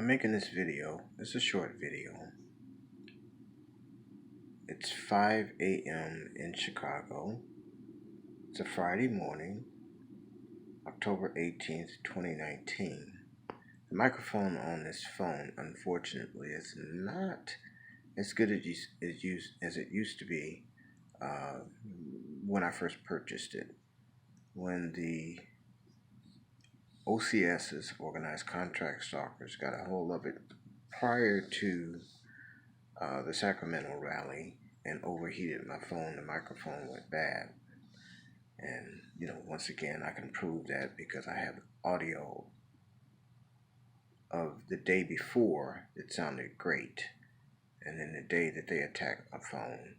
I'm making this video. It's a short video. It's 5 a.m. in Chicago. It's a Friday morning, October 18th, 2019. The microphone on this phone, unfortunately, is not as good as it used to be when I first purchased it. When the OCS's, Organized Contract Stalkers, got a hold of it prior to the Sacramento rally and overheated my phone. The microphone went bad. And, once again, I can prove that because I have audio of the day before that sounded great. And then the day that they attacked my phone,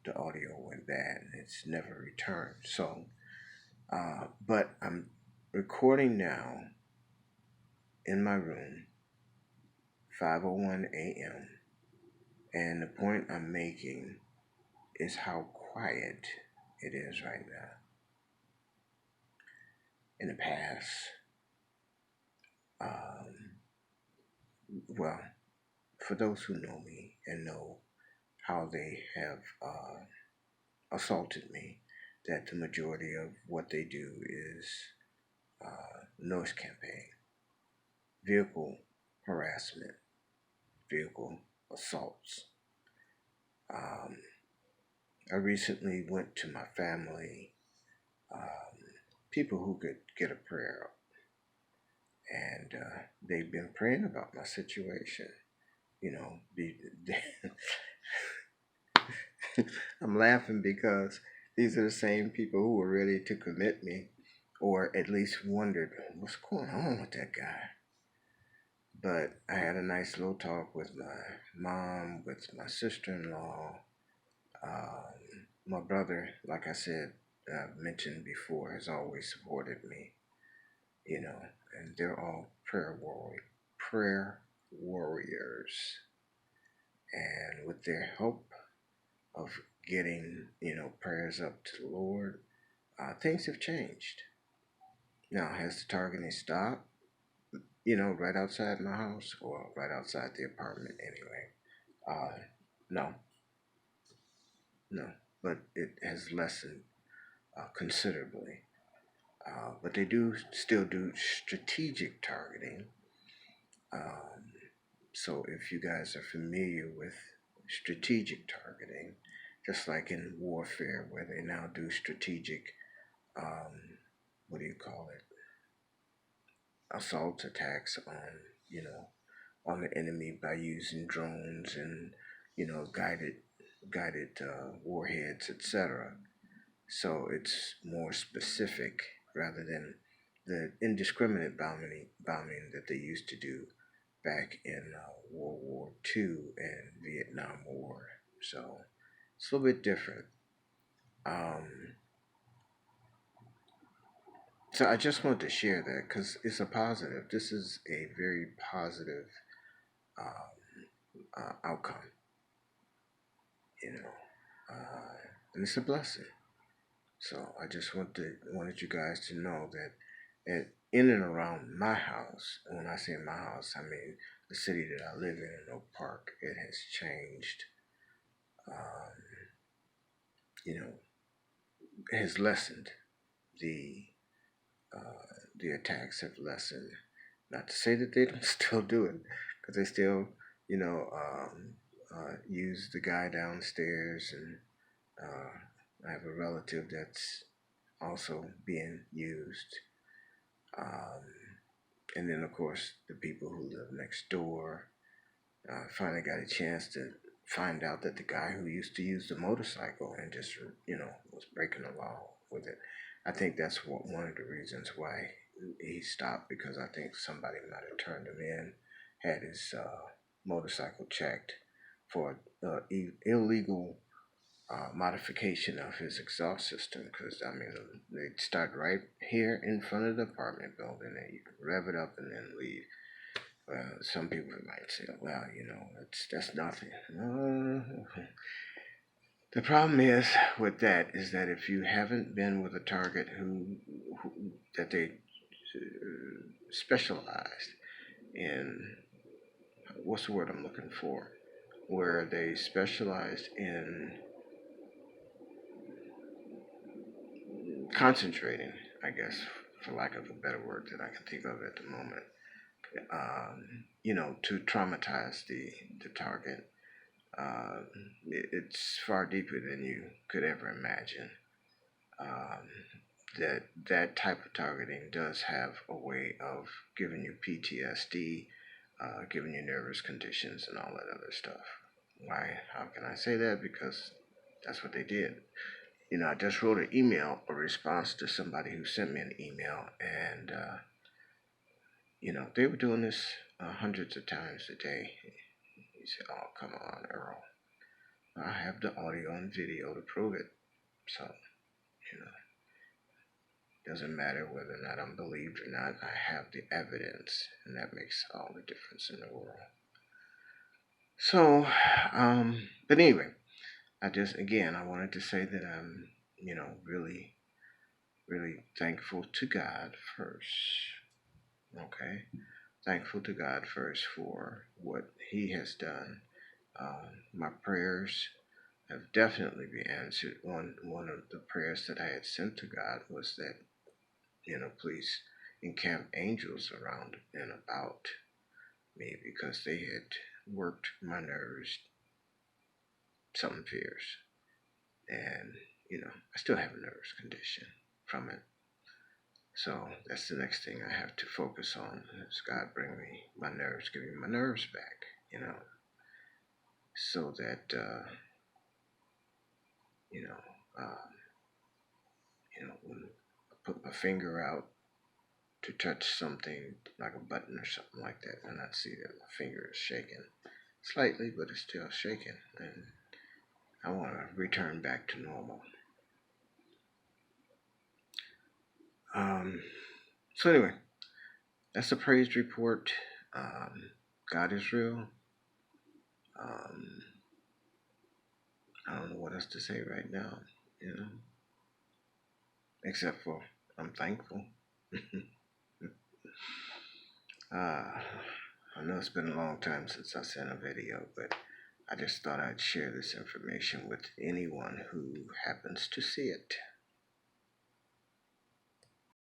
the audio went bad and it's never returned. So, but I'm recording now in my room, 5:01 a.m. And the point I'm making is how quiet it is right now. In the past, for those who know me and know how they have assaulted me, that the majority of what they do is noise campaign, vehicle harassment, vehicle assaults. I recently went to my family, people who could get a prayer up, and they've been praying about my situation. I'm laughing because these are the same people who were ready to commit me, or at least wondered what's going on with that guy. But I had a nice little talk with my mom, with my sister-in-law, my brother. Like I said, mentioned before, has always supported me. And they're all prayer warriors, and with their help of getting, prayers up to the Lord, things have changed. Now, has the targeting stopped? Right outside my house, or right outside the apartment anyway. No, but it has lessened considerably. But they do still do strategic targeting. So if you guys are familiar with strategic targeting, just like in warfare, where they now do strategic, what do you call it? Assault attacks on the enemy by using drones and, guided warheads, etc. So it's more specific rather than the indiscriminate bombing that they used to do back in World War II and Vietnam War. So it's a little bit different. So I just wanted to share that because it's a positive. This is a very positive outcome, and it's a blessing. So I just wanted you guys to know that in and around my house, and when I say my house, I mean the city that I live in Oak Park, it has changed. It has lessened. The attacks have lessened. Not to say that they don't still do it, because they still, use the guy downstairs, and I have a relative that's also being used. And then, of course, the people who live next door. Finally got a chance to find out that the guy who used to use the motorcycle and just, was breaking the law with it. I think that's one of the reasons why he stopped, because I think somebody might have turned him in, had his motorcycle checked for illegal modification of his exhaust system. Because, they start right here in front of the apartment building, and you can rev it up and then leave. Well, some people might say, well, that's nothing. The problem is with that is that if you haven't been with a target that they specialized in what's the word I'm looking for? Where they specialized in concentrating, I guess, for lack of a better word that I can think of at the moment, to traumatize the target. Uh, it's far deeper than you could ever imagine. Um, that type of targeting does have a way of giving you PTSD, giving you nervous conditions, and all that other stuff. Why? How can I say that? Because that's what they did. I just wrote an email, a response to somebody who sent me an email, and they were doing this hundreds of times a day. He said, "Oh, come on, Earl. I have the audio and video to prove it. So, doesn't matter whether or not I'm believed or not. I have the evidence, and that makes all the difference in the world." So, but anyway, I wanted to say that I'm, really, really thankful to God first. Okay, thankful to God first for what He has done. My prayers have definitely been answered. One of the prayers that I had sent to God was that, please encamp angels around and about me because they had worked my nerves, something fierce. And, I still have a nervous condition from it. So that's the next thing I have to focus on is God bring me my nerves, give me my nerves back, so that, you know, um, when I put my finger out to touch something like a button or something like that, and I see that my finger is shaking slightly, but it's still shaking, and I want to return back to normal. So anyway, that's the praise report. God is real. Um, I don't know what else to say right now, except for I'm thankful. I know it's been a long time since I sent a video, but I just thought I'd share this information with anyone who happens to see it.